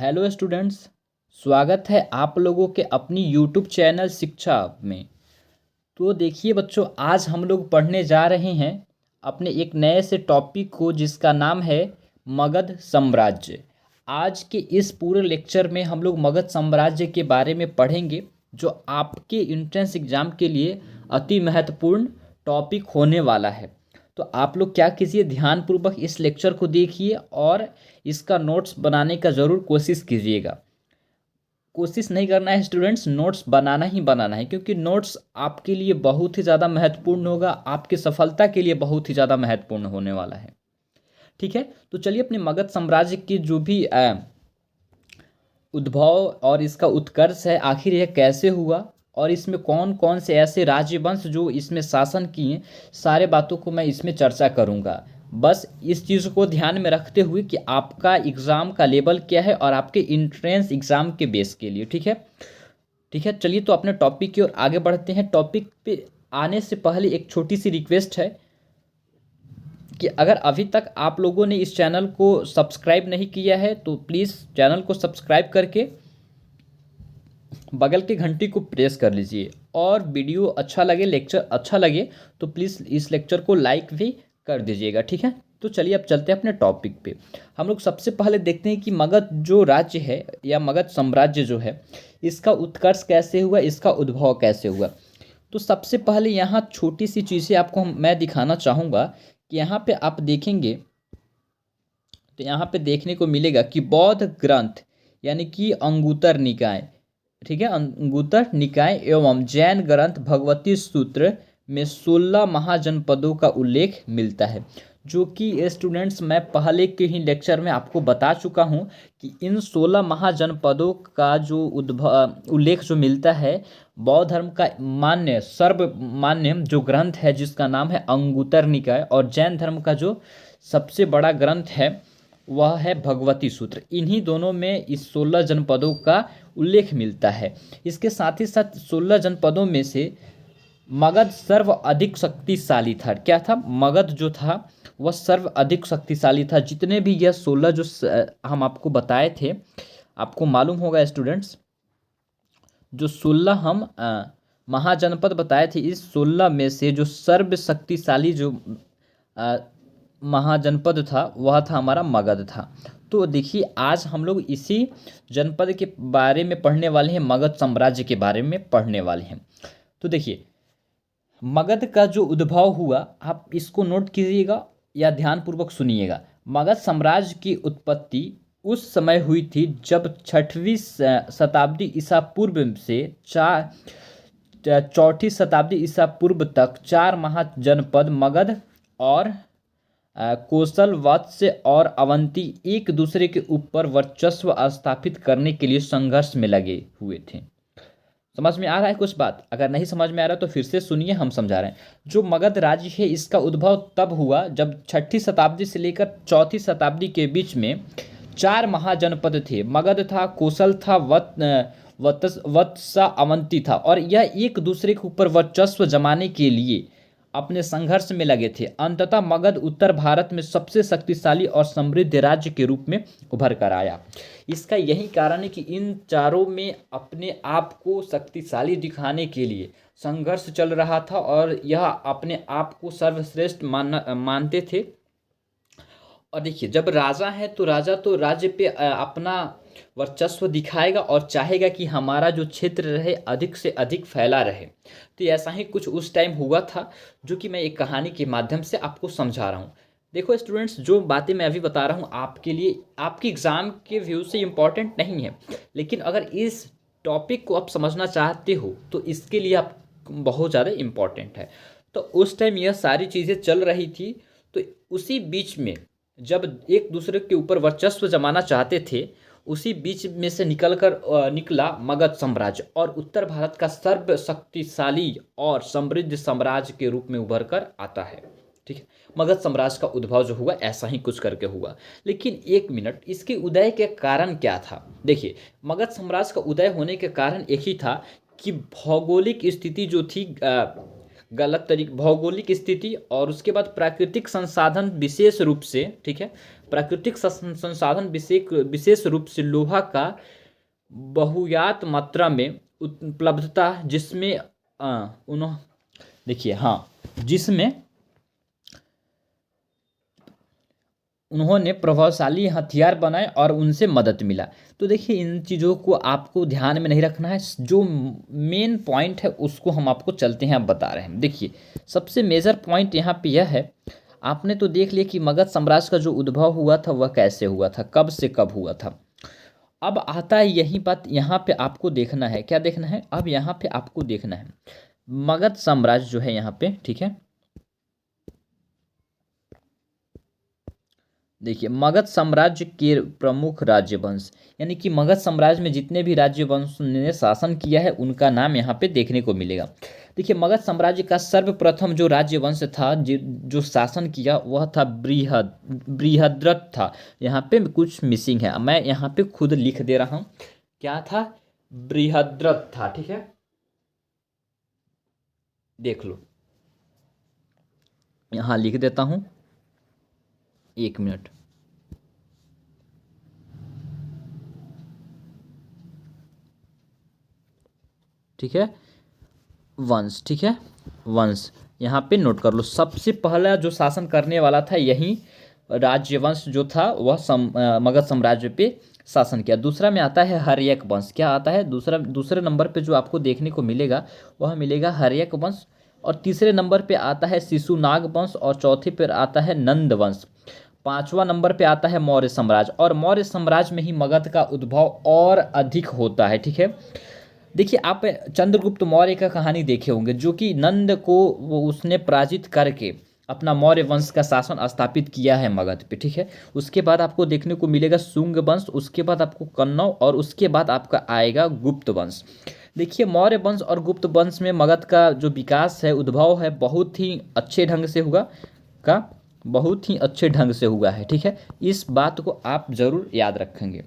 Hello students. स्वागत है आप लोगों के अपनी यूट्यूब चैनल शिक्षा में। तो देखिए बच्चों, आज हम लोग पढ़ने जा रहे हैं अपने एक नए से टॉपिक को जिसका नाम है मगध साम्राज्य। आज के इस पूरे लेक्चर में हम लोग मगध साम्राज्य के बारे में पढ़ेंगे, जो आपके एंट्रेंस एग्जाम के लिए अति महत्वपूर्ण टॉपिक होने वाला है। तो आप लोग क्या कीजिए, ध्यानपूर्वक इस लेक्चर को देखिए और इसका नोट्स बनाने का ज़रूर कोशिश कीजिएगा। कोशिश नहीं करना है स्टूडेंट्स, नोट्स बनाना ही बनाना है, क्योंकि नोट्स आपके लिए बहुत ही ज़्यादा महत्वपूर्ण होगा, आपकी सफलता के लिए बहुत ही ज़्यादा महत्वपूर्ण होने वाला है। ठीक है, तो चलिए अपने मगध साम्राज्य की जो भी उद्भव और इसका उत्कर्ष है, आखिर यह कैसे हुआ और इसमें कौन कौन से ऐसे राज्यवंश जो इसमें शासन किए, सारे बातों को मैं इसमें चर्चा करूंगा। बस इस चीज़ को ध्यान में रखते हुए कि आपका एग्ज़ाम का लेवल क्या है और आपके इंट्रेंस एग्ज़ाम के बेस के लिए। ठीक है, ठीक है, चलिए तो अपने टॉपिक की ओर आगे बढ़ते हैं। टॉपिक पे आने से पहले एक छोटी सी रिक्वेस्ट है कि अगर अभी तक आप लोगों ने इस चैनल को सब्सक्राइब नहीं किया है तो प्लीज़ चैनल को सब्सक्राइब करके बगल की घंटी को प्रेस कर लीजिए, और वीडियो अच्छा लगे, लेक्चर अच्छा लगे तो प्लीज़ इस लेक्चर को लाइक भी कर दीजिएगा। ठीक है, तो चलिए अब चलते हैं अपने टॉपिक पे। हम लोग सबसे पहले देखते हैं कि मगध जो राज्य है या मगध साम्राज्य जो है, इसका उत्कर्ष कैसे हुआ, इसका उद्भव कैसे हुआ। तो सबसे पहले यहाँ छोटी सी चीज़ें आपको मैं दिखाना चाहूँगा कि यहाँ पे आप देखेंगे तो यहाँ पे देखने को मिलेगा कि बौद्ध ग्रंथ यानी कि अंगुतर निकाय, ठीक है, अंगुतर निकाय एवं जैन ग्रंथ भगवती सूत्र में 16 महाजनपदों का उल्लेख मिलता है, जो कि स्टूडेंट्स मैं पहले के ही लेक्चर में आपको बता चुका हूँ कि इन 16 महाजनपदों का जो उल्लेख जो मिलता है, बौद्ध धर्म का मान्य सर्वमान्य जो ग्रंथ है जिसका नाम है अंगुतर निकाय, और जैन धर्म का जो सबसे बड़ा ग्रंथ है वह है भगवती सूत्र। इन्हीं दोनों में इस 16 जनपदों का उल्लेख मिलता है। इसके साथ ही साथ 16 जनपदों में से मगध सर्व अधिक शक्तिशाली था। क्या था? मगध जो था वह सर्व अधिक शक्तिशाली था। जितने भी यह 16 जो हम आपको बताए थे, आपको मालूम होगा स्टूडेंट्स, जो 16 हम महाजनपद बताए थे, इस 16 में से जो सर्व शक्तिशाली जो महाजनपद था वह था हमारा मगध था। तो देखिए आज हम लोग इसी जनपद के बारे में पढ़ने वाले हैं, मगध साम्राज्य के बारे में पढ़ने वाले हैं। तो देखिए मगध का जो उद्भव हुआ, आप इसको नोट कीजिएगा या ध्यानपूर्वक सुनिएगा। मगध साम्राज्य की उत्पत्ति उस समय हुई थी जब 6वीं शताब्दी ईसा पूर्व से चौथी शताब्दी ईसा पूर्व तक 4 महाजनपद मगध और कौशल, वत्स और अवंती एक दूसरे के ऊपर वर्चस्व स्थापित करने के लिए संघर्ष में लगे हुए थे। समझ में आ रहा है कुछ बात? अगर नहीं समझ में आ रहा तो फिर से सुनिए, हम समझा रहे हैं। जो मगध राज्य है इसका उद्भव तब हुआ जब 6ठी शताब्दी से लेकर 4थी शताब्दी के बीच में 4 महाजनपद थे। मगध था, कौशल था, वत्सा, अवंती था, और यह एक दूसरे के ऊपर वर्चस्व जमाने के लिए अपने संघर्ष में लगे थे। अंततः मगध उत्तर भारत में सबसे शक्तिशाली और समृद्ध राज्य के रूप में उभर कर आया। इसका यही कारण है कि इन चारों में अपने आप को शक्तिशाली दिखाने के लिए संघर्ष चल रहा था, और यह अपने आप को सर्वश्रेष्ठ मानते थे। और देखिए जब राजा है तो राजा तो राज्य पे अपना वर्चस्व दिखाएगा और चाहेगा कि हमारा जो क्षेत्र रहे अधिक से अधिक फैला रहे। तो ऐसा ही कुछ उस टाइम हुआ था, जो कि मैं एक कहानी के माध्यम से आपको समझा रहा हूँ। देखो स्टूडेंट्स, जो बातें मैं अभी बता रहा हूँ आपके लिए आपके एग्ज़ाम के व्यू से इम्पॉर्टेंट नहीं है, लेकिन अगर इस टॉपिक को आप समझना चाहते हो तो इसके लिए आप बहुत ज़्यादा इम्पॉर्टेंट है। तो उस टाइम यह सारी चीज़ें चल रही थी, तो उसी बीच में जब एक दूसरे के ऊपर वर्चस्व जमाना चाहते थे, उसी बीच में से निकला मगध साम्राज्य, और उत्तर भारत का सर्व शक्तिशाली और समृद्ध साम्राज्य के रूप में उभर कर आता है। ठीक है, मगध साम्राज्य का उद्भव जो हुआ ऐसा ही कुछ करके हुआ। लेकिन एक मिनट, इसके उदय के कारण क्या था? देखिए मगध साम्राज्य का उदय होने के कारण एक ही था कि भौगोलिक स्थिति जो थी गलत तरीके, भौगोलिक स्थिति और उसके बाद प्राकृतिक संसाधन विशेष रूप से, ठीक है, प्राकृतिक संसाधन विशेष रूप से लोहा का बहुयात मात्रा में उपलब्धता, जिसमें उन्होंने देखिए हाँ जिसमें उन्होंने प्रभावशाली हथियार बनाए और उनसे मदद मिला। तो देखिए इन चीज़ों को आपको ध्यान में नहीं रखना है, जो मेन पॉइंट है उसको हम आपको चलते हैं अब बता रहे हैं। देखिए सबसे मेजर पॉइंट यहाँ पे यह है, आपने तो देख लिया कि मगध साम्राज्य का जो उद्भव हुआ था वह कैसे हुआ था, कब से कब हुआ था। अब आता है यही बात, यहाँ पे आपको देखना है, क्या देखना है, अब यहाँ पे आपको देखना है मगध साम्राज्य जो है यहाँ पे, ठीक है। देखिए मगध साम्राज्य के प्रमुख राज्यवंश, यानी कि मगध साम्राज्य में जितने भी राज्यवंश ने शासन किया है उनका नाम यहाँ पे देखने को मिलेगा। देखिए मगध साम्राज्य का सर्वप्रथम जो राज्यवंश था जो शासन किया वह था बृहद्रथ था। यहाँ पे कुछ मिसिंग है, मैं यहाँ पे खुद लिख दे रहा हूँ, क्या था, बृहद्रथ था, ठीक है, देख लो, यहाँ लिख देता हूँ, 1 मिनट। ठीक है, वंश, ठीक है, वंश यहाँ पे नोट कर लो। सबसे पहला जो शासन करने वाला था यही राज्यवंश जो था वह मगध साम्राज्य पे शासन किया। दूसरा में आता है हर्यक वंश। क्या आता है दूसरे नंबर पे जो आपको देखने को मिलेगा वह मिलेगा हर्यक वंश। और तीसरे नंबर पे आता है शिशुनाग वंश। और चौथे पे आता है नंद वंश। 5वां नंबर पे आता है मौर्य साम्राज्य। और मौर्य साम्राज्य में ही मगध का उद्भव और अधिक होता है, ठीक है। देखिए आप चंद्रगुप्त मौर्य का कहानी देखे होंगे, जो कि नंद को वो उसने पराजित करके अपना मौर्य वंश का शासन स्थापित किया है मगध पे, ठीक है। उसके बाद आपको देखने को मिलेगा शुंग वंश, उसके बाद आपको कन्नौ, और उसके बाद आपका आएगा गुप्त वंश। देखिए मौर्य वंश और गुप्त वंश में मगध का जो विकास है, उद्भव है, बहुत ही अच्छे ढंग से हुआ बहुत ही अच्छे ढंग से हुआ है, ठीक है। इस बात को आप जरूर याद रखेंगे।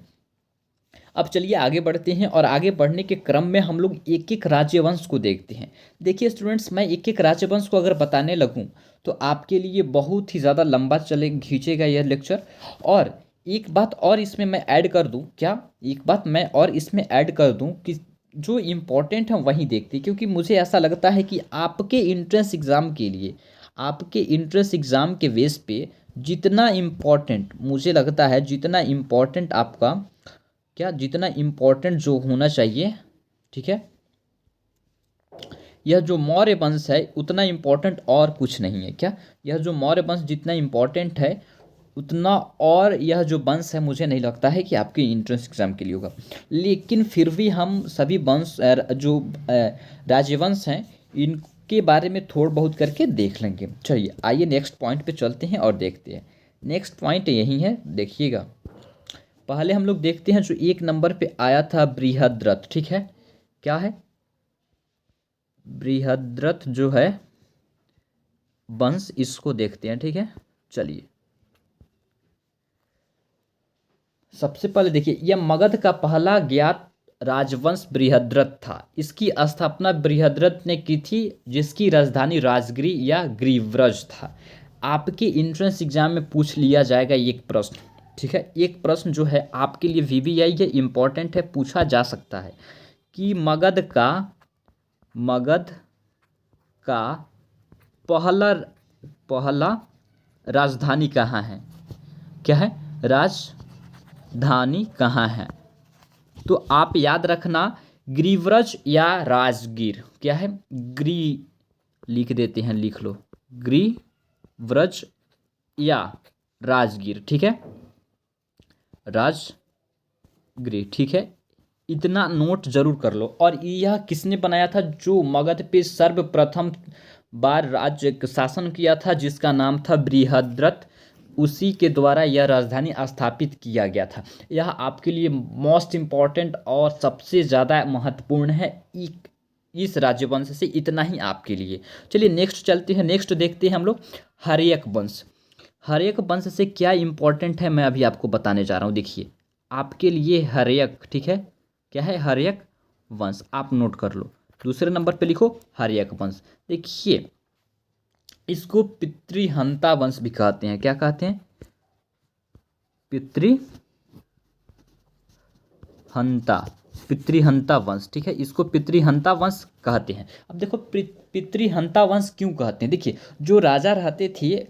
अब चलिए आगे बढ़ते हैं, और आगे बढ़ने के क्रम में हम लोग एक एक राज्यवंश को देखते हैं। देखिए स्टूडेंट्स, मैं एक एक राज्यवंश को अगर बताने लगूं तो आपके लिए बहुत ही ज़्यादा लंबा खींचेगा यह लेक्चर। और एक बात और इसमें मैं ऐड कर दूं, क्या, एक बात मैं और इसमें ऐड कर दूं कि जो इम्पोर्टेंट है वही देखते हैं, क्योंकि मुझे ऐसा लगता है कि आपके इंट्रेंस एग्ज़ाम के लिए, आपके इंट्रेंस एग्ज़ाम के बेस पे जितना इम्पोर्टेंट मुझे लगता है, जितना इम्पोर्टेंट आपका जितना इम्पोर्टेंट जो होना चाहिए, ठीक है, यह जो मौर्य वंश है उतना इम्पोर्टेंट और कुछ नहीं है। क्या, यह जो मौर्य वंश जितना इम्पोर्टेंट है उतना और यह जो वंश है मुझे नहीं लगता है कि आपके इंट्रेंस एग्जाम के लिए होगा। लेकिन फिर भी हम सभी वंश जो राज्यवंश हैं इनके बारे में थोड़ा बहुत करके देख लेंगे। चलिए आइए नेक्स्ट पॉइंट पे चलते हैं और देखते हैं। नेक्स्ट पॉइंट यही है, देखिएगा। पहले हम लोग देखते हैं जो 1 नंबर पे आया था बृहद्रथ, ठीक है, क्या है, बृहद्रथ जो है वंश, इसको देखते हैं, ठीक है। चलिए सबसे पहले देखिए, यह मगध का पहला ज्ञात राजवंश बृहद्रथ था। इसकी स्थापना बृहद्रथ ने की थी, जिसकी राजधानी राजगिरी या ग्रीव्रज था। आपके इंट्रेंस एग्जाम में पूछ लिया जाएगा एक प्रश्न, ठीक है। एक प्रश्न जो है आपके लिए वीवीआई है, इम्पोर्टेंट है, पूछा जा सकता है कि मगध का पहला राजधानी कहाँ है, क्या है, राजधानी कहाँ है। तो आप याद रखना, ग्रीव्रज या राजगीर, क्या है, लिख देते हैं, लिख लो, ग्रीव्रज या राजगीर, ठीक है, राजगीर, ठीक है। इतना नोट जरूर कर लो। और यह किसने बनाया था, जो मगध पे सर्वप्रथम बार राज्य शासन किया था, जिसका नाम था बृहद्रथ, उसी के द्वारा यह राजधानी स्थापित किया गया था। यह आपके लिए मोस्ट इम्पॉर्टेंट और सबसे ज़्यादा महत्वपूर्ण है इस राज्यवंश से, इतना ही आपके लिए। चलिए नेक्स्ट चलते हैं, नेक्स्ट देखते हैं हम लोग हर्यक वंश। हर्यक वंश से क्या इंपॉर्टेंट है मैं अभी आपको बताने जा रहा हूँ। देखिए आपके लिए हर्यक, ठीक है, क्या है, हर्यक वंश, आप नोट कर लो। दूसरे नंबर पे लिखो हर्यक वंश। देखिए इसको पितृहंता वंश भी कहते हैं, क्या कहते हैं, पितृहंता, पितृहंता वंश, ठीक है, इसको पितृहंता वंश कहते हैं। अब देखो पितृहंता वंश क्यों कहते हैं, देखिए जो राजा रहते थे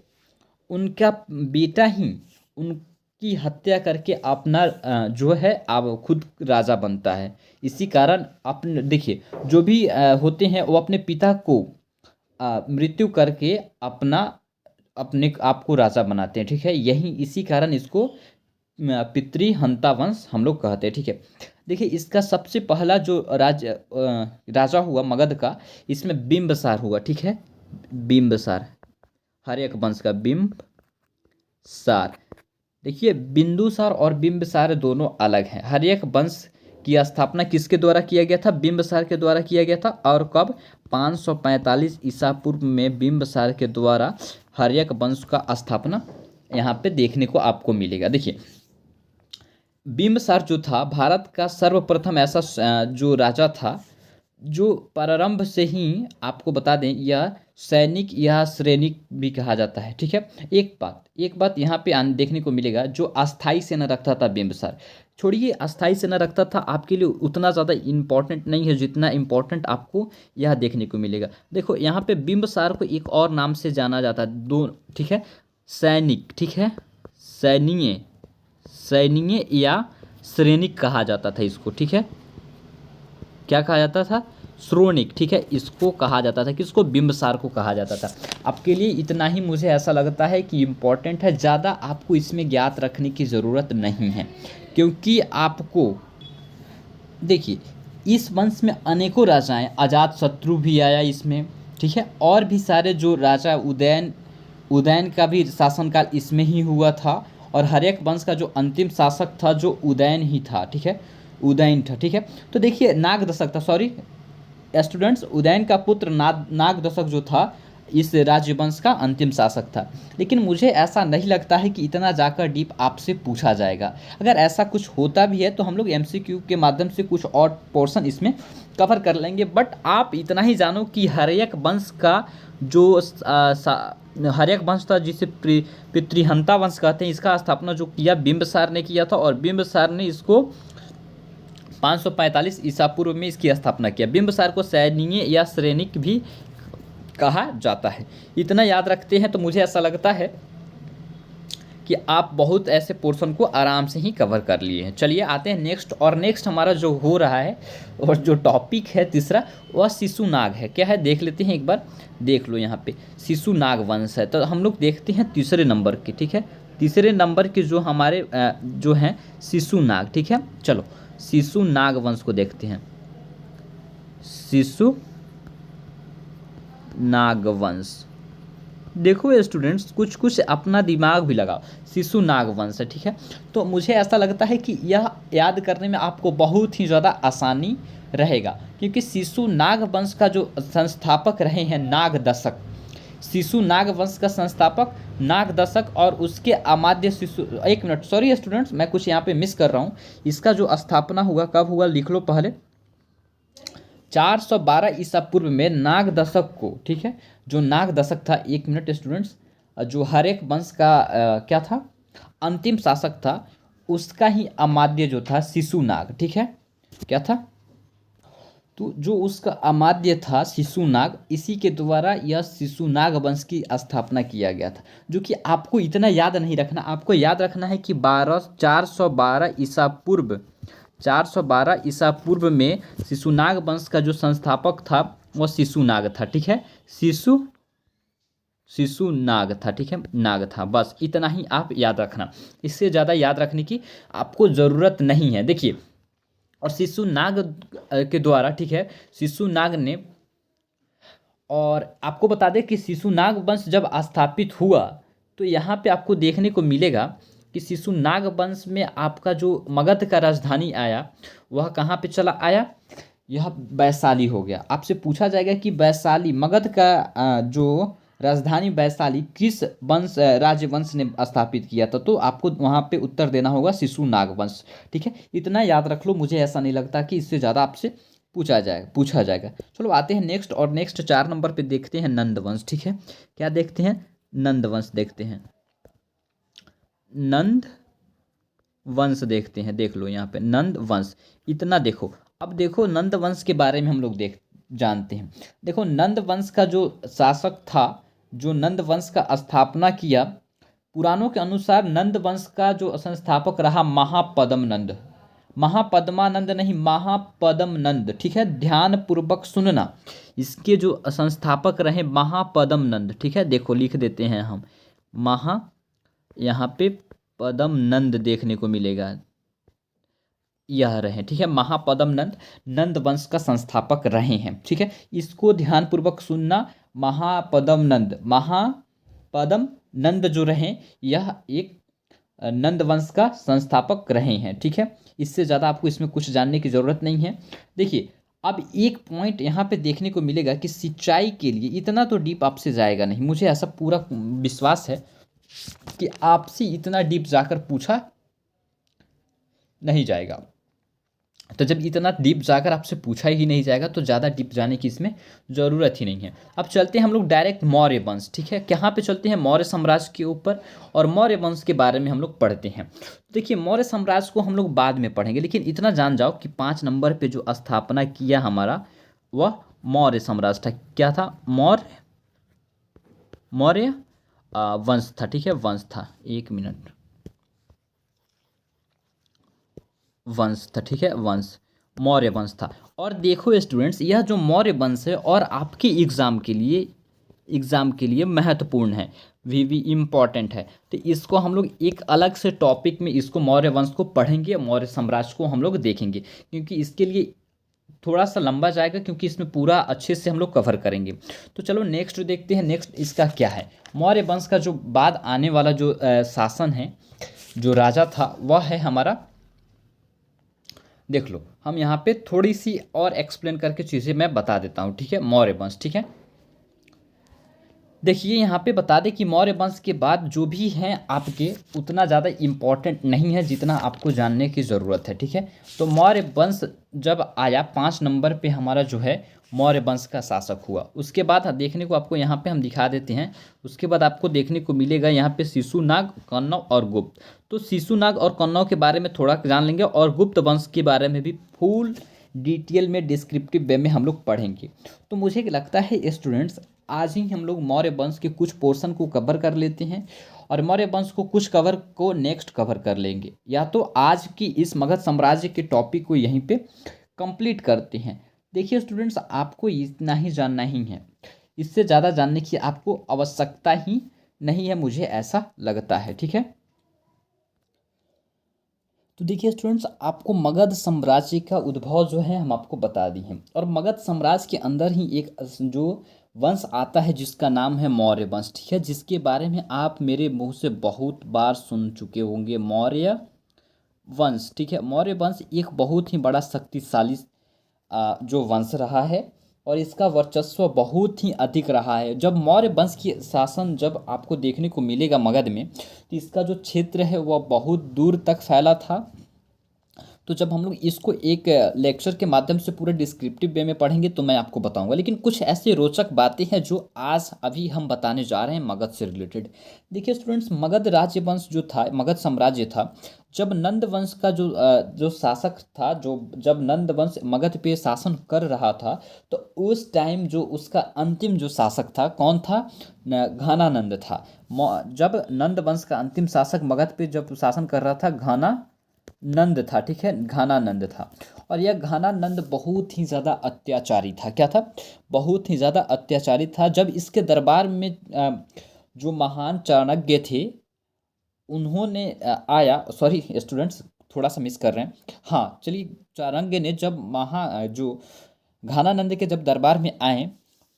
उनका बेटा ही उनकी हत्या करके अपना जो है अब खुद राजा बनता है। इसी कारण अपने देखिए जो भी होते हैं वो अपने पिता को मृत्यु करके अपना अपने आप को राजा बनाते हैं, ठीक है, यही इसी कारण इसको पितृहंता वंश हम लोग कहते हैं, ठीक है। देखिए इसका सबसे पहला जो राजा हुआ मगध का, इसमें बिंबसार हुआ, ठीक है, बिंबसार, हर्यक वंश का बिंबसार। देखिए बिंदुसार और बिंबसार दोनों अलग हैं। हर्यक वंश की स्थापना किसके द्वारा किया गया था, बिंबसार के द्वारा किया गया था। और कब, 545 ईसा पूर्व में बिंबसार के द्वारा हर्यक वंश का स्थापना यहाँ पे देखने को आपको मिलेगा। देखिए बिंबसार जो था भारत का सर्वप्रथम ऐसा जो राजा था जो प्रारंभ से ही आपको बता दें यह सैनिक या सैनिक भी कहा जाता है, ठीक है। एक बात यहाँ पे देखने को मिलेगा, जो अस्थाई सेना रखता था बिंबसार, छोड़िए अस्थाई सेना रखता था, आपके लिए उतना ज़्यादा इम्पोर्टेंट नहीं है जितना इम्पोर्टेंट आपको यह देखने को मिलेगा। देखो यहाँ पे बिंबसार को एक और नाम से जाना जाता है, दो, ठीक है, सैनिक, ठीक है, सैन्य, सैन्य या श्रेणिक कहा जाता था इसको, ठीक है, क्या कहा जाता था, श्रोणिक, ठीक है, इसको कहा जाता था, किसको, बिंबसार को कहा जाता था। आपके लिए इतना ही मुझे ऐसा लगता है कि इम्पोर्टेंट है, ज़्यादा आपको इसमें ज्ञात रखने की ज़रूरत नहीं है, क्योंकि आपको देखिए इस वंश में अनेकों राजाएं, अजातशत्रु भी आया इसमें, ठीक है, और भी सारे जो राजा उदयन का भी शासनकाल इसमें ही हुआ था। और हर्यक वंश का जो अंतिम शासक था जो उदयन ही था, ठीक है, उदयन था, ठीक है। तो देखिए नागदशक था, सॉरी स्टूडेंट्स, उदयन का पुत्र नागदशक जो था इस राजवंश का अंतिम शासक था। लेकिन मुझे ऐसा नहीं लगता है कि इतना जाकर डीप आपसे पूछा जाएगा। अगर ऐसा कुछ होता भी है तो हम लोग एमसीक्यू के माध्यम से कुछ और पोर्शन इसमें कवर कर लेंगे। बट आप इतना ही जानो कि हर्यक वंश का जो हर्यक वंश था जिसे पितृहंता वंश कहते हैं, इसका स्थापना जो किया बिंबसार ने किया था, और बिंबसार ने इसको 545 ईसा पूर्व में इसकी स्थापना किया। बिंबसार को सैन्य या श्रेणिक भी कहा जाता है। इतना याद रखते हैं तो मुझे ऐसा लगता है कि आप बहुत ऐसे पोर्शन को आराम से ही कवर कर लिए हैं। चलिए आते हैं नेक्स्ट, और नेक्स्ट हमारा जो हो रहा है और जो टॉपिक है तीसरा वह शिशुनाग है। क्या है देख लेते हैं एक बार, देख लो यहाँ पे शिशुनाग वंश है। तो हम लोग देखते हैं तीसरे नंबर के, ठीक है, तीसरे नंबर के जो हमारे जो हैं शिशुनाग, ठीक है। चलो शिशुनाग वंश को देखते हैं। शिशुनाग वंश, देखो स्टूडेंट्स कुछ कुछ अपना दिमाग भी लगाओ। शिशुनाग वंश है, ठीक है। तो मुझे ऐसा लगता है कि यह याद करने में आपको बहुत ही ज़्यादा आसानी रहेगा, क्योंकि शिशुनाग वंश का जो संस्थापक रहे हैं नागदशक, शिशुनाग वंश का संस्थापक नागदशक, और उसके अमात्य एक मिनट, सॉरी स्टूडेंट्स मैं कुछ यहाँ पे मिस कर रहा हूँ। इसका जो स्थापना हुआ कब हुआ लिख लो पहले, 412 ईसा पूर्व में नागदशक को, ठीक है, जो नागदशक था, एक मिनट स्टूडेंट्स, जो हर्यक वंश का क्या था, अंतिम शासक था, उसका ही अमात्य जो था शिशुनाग, ठीक है, क्या था, तो जो उसका अमात्य था शिशुनाग, इसी के द्वारा यह शिशुनाग वंश की स्थापना किया गया था। जो कि आपको इतना याद नहीं रखना, आपको याद रखना है कि 412 ईसा पूर्व, 412 ईसा पूर्व में शिशुनाग वंश का जो संस्थापक था वह शिशुनाग था, ठीक है, शिशुनाग था, ठीक है, नाग था। बस इतना ही आप याद रखना, इससे ज़्यादा याद रखने की आपको ज़रूरत नहीं है। देखिए और शिशुनाग के द्वारा, ठीक है, शिशुनाग ने, और आपको बता दें कि शिशुनाग वंश जब स्थापित हुआ तो यहाँ पे आपको देखने को मिलेगा कि शिशुनाग वंश में आपका जो मगध का राजधानी आया वह कहाँ पे चला आया, यह वैशाली हो गया। आपसे पूछा जाएगा कि वैशाली मगध का जो राजधानी वैशाली किस वंश राजवंश ने स्थापित किया था, तो आपको वहाँ पे उत्तर देना होगा शिशुनाग वंश, ठीक है। इतना याद रख लो, मुझे ऐसा नहीं लगता कि इससे ज़्यादा आपसे पूछा जाएगा। चलो आते हैं नेक्स्ट, और नेक्स्ट 4 नंबर पे देखते हैं नंद वंश, ठीक है। क्या देखते हैं, नंद वंश देखते हैं। नंद वंश देखते हैं, देख लो यहाँ पे नंद वंश, इतना देखो। अब देखो नंद वंश के बारे में हम लोग देख जानते हैं। देखो नंद वंश का जो शासक था, जो नंद वंश का स्थापना किया, पुराणों के अनुसार नंद वंश का जो संस्थापक रहा महापद्म नंद, महापद्मानंद नहीं, महापद्म नंद, ठीक है, ध्यान पूर्वक सुनना। इसके जो संस्थापक रहे महापद्म नंद, ठीक है, देखो लिख देते हैं हम महा, यहाँ पे पद्म नंद देखने को मिलेगा, यह रहे, ठीक है, महापद्म नंद नंद वंश का संस्थापक रहे हैं, ठीक है, इसको ध्यानपूर्वक सुनना। महापद्म नंद, महापद्म नंद जो रहे, यह एक नंद वंश का संस्थापक रहे हैं, ठीक है। इससे ज़्यादा आपको इसमें कुछ जानने की ज़रूरत नहीं है। देखिए अब एक पॉइंट यहाँ पे देखने को मिलेगा कि सिंचाई के लिए, इतना तो डीप आपसे जाएगा नहीं, मुझे ऐसा पूरा विश्वास है कि आपसे इतना डीप जाकर पूछा नहीं जाएगा। तो जब इतना डीप जाकर आपसे पूछा ही नहीं जाएगा तो ज़्यादा डीप जाने की इसमें ज़रूरत ही नहीं है। अब चलते हैं हम लोग डायरेक्ट मौर्य वंश, ठीक है, कहाँ पे चलते हैं, मौर्य साम्राज्य के ऊपर, और मौर्य वंश के बारे में हम लोग पढ़ते हैं। देखिए मौर्य साम्राज्य को हम लोग बाद में पढ़ेंगे, लेकिन इतना जान जाओ कि 5 नंबर पे जो स्थापना किया हमारा वह मौर्य साम्राज्य था। क्या था, मौर्य, मौर्य वंश था, ठीक है, वंश था, 1 मिनट, वंश था, ठीक है, वंश, मौर्य वंश था। और देखो स्टूडेंट्स, यह जो मौर्य वंश है और आपके एग्ज़ाम के लिए महत्वपूर्ण है, भी इम्पॉर्टेंट है। तो इसको हम लोग एक अलग से टॉपिक में इसको मौर्य वंश को पढ़ेंगे, मौर्य साम्राज्य को हम लोग देखेंगे, क्योंकि इसके लिए थोड़ा सा लंबा जाएगा, क्योंकि इसमें पूरा अच्छे से हम लोग कवर करेंगे। तो चलो नेक्स्ट देखते हैं, नेक्स्ट इसका क्या है। मौर्य वंश का जो बाद आने वाला जो शासन है, जो राजा था, वह है हमारा, देख लो हम यहाँ पे थोड़ी सी और एक्सप्लेन करके चीज़ें मैं बता देता हूँ, ठीक है, मौर्य वंश, ठीक है। देखिए यहाँ पे बता दें कि मौर्य वंश के बाद जो भी हैं आपके, उतना ज़्यादा इम्पोर्टेंट नहीं है जितना आपको जानने की ज़रूरत है, ठीक है। तो मौर्य वंश जब आया, 5 नंबर पे हमारा जो है मौर्य वंश का शासक हुआ। उसके बाद देखने को आपको यहाँ पे हम दिखा देते हैं, उसके बाद आपको देखने को मिलेगा यहाँ पे शिशुनाग, कन्नौ और गुप्त। तो शिशुनाग और कन्नौ के बारे में थोड़ा जान लेंगे, और गुप्त वंश के बारे में भी फुल डिटेल में डिस्क्रिप्टिव वे में हम लोग पढ़ेंगे। तो मुझे लगता है स्टूडेंट्स, आज ही हम लोग मौर्य वंश के कुछ पोर्शन को कवर कर लेते हैं, और मौर्य वंश को कुछ कवर को नेक्स्ट कवर कर लेंगे, या तो आज की इस मगध साम्राज्य के टॉपिक को यहीं पे कंप्लीट करते हैं। देखिए स्टूडेंट्स, आपको इतना ही जानना ही है, इससे ज़्यादा जानने की आपको आवश्यकता ही नहीं है, मुझे ऐसा लगता है, ठीक है। तो देखिए स्टूडेंट्स, आपको मगध साम्राज्य का उद्भव जो है हम आपको बता दी हैं, और मगध साम्राज्य के अंदर ही एक जो वंश आता है जिसका नाम है मौर्य वंश, ठीक है, जिसके बारे में आप मेरे मुंह से बहुत बार सुन चुके होंगे, मौर्य वंश, ठीक है। मौर्य वंश एक बहुत ही बड़ा शक्तिशाली जो वंश रहा है, और इसका वर्चस्व बहुत ही अधिक रहा है। जब मौर्य वंश की शासन जब आपको देखने को मिलेगा मगध में, तो इसका जो क्षेत्र है वह बहुत दूर तक फैला था। तो जब हम लोग इसको एक लेक्चर के माध्यम से पूरे डिस्क्रिप्टिव वे में पढ़ेंगे तो मैं आपको बताऊंगा, लेकिन कुछ ऐसे रोचक बातें हैं जो आज अभी हम बताने जा रहे हैं मगध से रिलेटेड। देखिए स्टूडेंट्स, मगध राज्य वंश जो था, मगध साम्राज्य था, जब नंद वंश का जो शासक था, जब नंद वंश मगध पे शासन कर रहा था, तो उस टाइम जो उसका अंतिम जो शासक था, कौन था, घानानंद था। जब नंद वंश का अंतिम शासक मगध पे जब शासन कर रहा था, घानानंद था, ठीक है, घानानंद था। और यह घानानंद बहुत ही ज़्यादा अत्याचारी था। क्या था, बहुत ही ज़्यादा अत्याचारी था। जब इसके दरबार में जो महान चाणक्य थे, उन्होंने आया, सॉरी स्टूडेंट्स थोड़ा सा मिस कर रहे हैं, हाँ चलिए, चाणक्य ने जब जो घानानंद के जब दरबार में आए,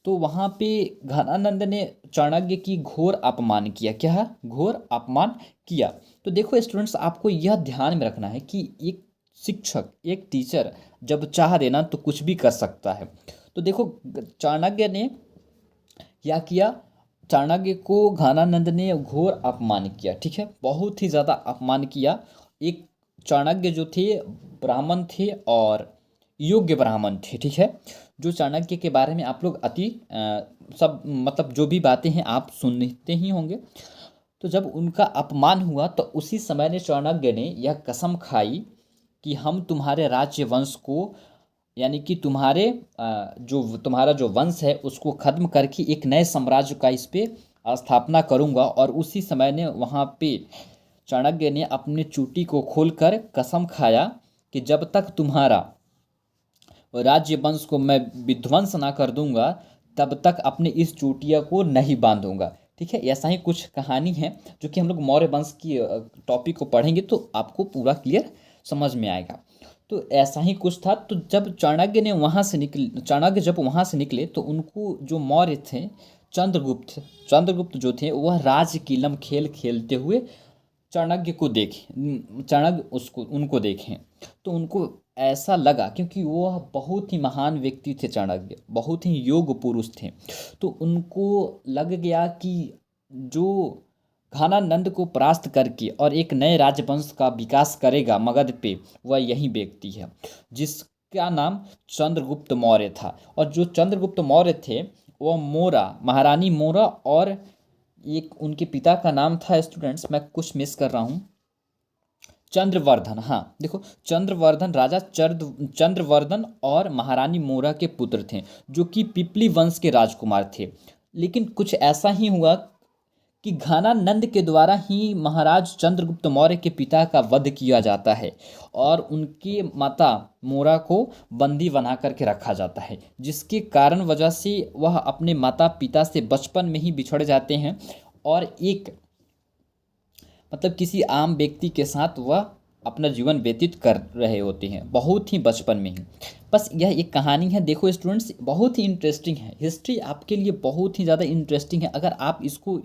तो वहाँ पे घानानंद ने चाणक्य की घोर अपमान किया। क्या, घोर अपमान किया। तो देखो स्टूडेंट्स, आपको यह ध्यान में रखना है कि एक शिक्षक, एक टीचर जब चाह देना तो कुछ भी कर सकता है। तो देखो चाणक्य ने क्या किया, चाणक्य को घानानंद ने घोर अपमान किया, ठीक है, बहुत ही ज़्यादा अपमान किया। एक चाणक्य जो थे ब्राह्मण थे, और योग्य ब्राह्मण थे, ठीक है। जो चाणक्य के बारे में आप लोग सब मतलब जो भी बातें हैं आप सुनते ही होंगे। तो जब उनका अपमान हुआ तो उसी समय ने चाणक्य ने यह कसम खाई कि हम तुम्हारे राज्य वंश को, यानी कि जो तुम्हारा जो वंश है उसको खत्म करके एक नए साम्राज्य का इस पे स्थापना करूंगा। और उसी समय ने वहाँ पे चाणक्य ने अपनी चूटी को खोलकर कसम खाया कि जब तक तुम्हारा राज्य वंश को मैं विध्वंस ना कर दूंगा तब तक अपनी इस चूटिया को नहीं बांधूंगा। ठीक है, ऐसा ही कुछ कहानी है जो कि हम लोग मौर्य वंश की टॉपिक को पढ़ेंगे तो आपको पूरा क्लियर समझ में आएगा। तो ऐसा ही कुछ था। तो जब चाणक्य जब वहाँ से निकले तो उनको जो मौर्य थे, चंद्रगुप्त जो थे वह राज कीलम खेल खेलते हुए चाणक्य उसको उनको देखें तो उनको ऐसा लगा, क्योंकि वह बहुत ही महान व्यक्ति थे, चाणक्य बहुत ही योग पुरुष थे। तो उनको लग गया कि जो घानानंद को परास्त करके और एक नए राजवंश का विकास करेगा मगध पे, वह यही व्यक्ति है जिसका नाम चंद्रगुप्त मौर्य था। और जो चंद्रगुप्त मौर्य थे वह महारानी मोरा, और एक उनके पिता का नाम था, स्टूडेंट्स मैं कुछ मिस कर रहा हूँ, चंद्रवर्धन। हाँ देखो, चंद्रवर्धन और महारानी मोरा के पुत्र थे जो कि पिपली वंश के राजकुमार थे। लेकिन कुछ ऐसा ही हुआ कि घानानंद के द्वारा ही महाराज चंद्रगुप्त मौर्य के पिता का वध किया जाता है और उनकी माता मोरा को बंदी बना करके रखा जाता है, जिसके कारण वजह से वह अपने माता पिता से बचपन में ही बिछड़ जाते हैं और एक मतलब किसी आम व्यक्ति के साथ वह अपना जीवन व्यतीत कर रहे होते हैं, बहुत ही बचपन में ही। बस यह एक कहानी है। देखो स्टूडेंट्स, बहुत ही इंटरेस्टिंग है, हिस्ट्री आपके लिए बहुत ही ज़्यादा इंटरेस्टिंग है अगर आप इसको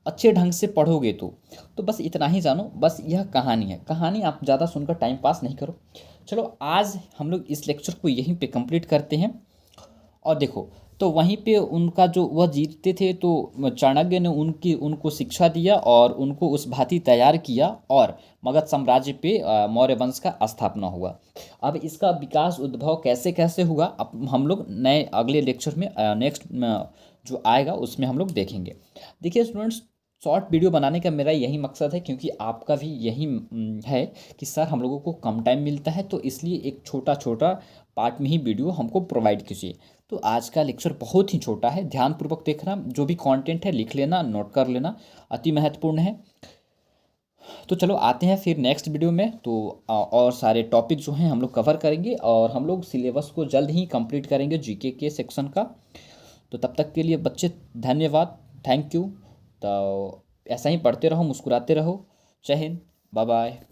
अच्छे ढंग से पढ़ोगे तो बस इतना ही जानो, बस यह कहानी है। कहानी आप ज़्यादा सुनकर टाइम पास नहीं करो। चलो आज हम लोग इस लेक्चर को यहीं पे कंप्लीट करते हैं। और देखो, तो वहीं पे उनका जो वह जीतते थे तो चाणक्य ने उनको शिक्षा दिया और उनको उस भांति तैयार किया और मगध साम्राज्य पे मौर्य वंश का स्थापना हुआ। अब इसका विकास उद्भव कैसे कैसे हुआ अब हम लोग नए अगले लेक्चर में नेक्स्ट जो आएगा उसमें हम लोग देखेंगे। देखिए स्टूडेंट्स, शॉर्ट वीडियो बनाने का मेरा यही मकसद है, क्योंकि आपका भी यही है कि सर हम लोगों को कम टाइम मिलता है, तो इसलिए एक छोटा छोटा पार्ट में ही वीडियो हमको प्रोवाइड कीजिए। तो आज का लेक्चर बहुत ही छोटा है, ध्यानपूर्वक देखना, जो भी कंटेंट है लिख लेना, नोट कर लेना, अति महत्वपूर्ण है। तो चलो आते हैं फिर नेक्स्ट वीडियो में। तो और सारे टॉपिक जो हैं हम लोग कवर करेंगे और हम लोग सिलेबस को जल्द ही कंप्लीट करेंगे जीके के सेक्शन का। तो तब तक के लिए बच्चे धन्यवाद, थैंक यू। तो ऐसा ही पढ़ते रहो, मुस्कुराते रहो। जय हिंद, बाय बाय।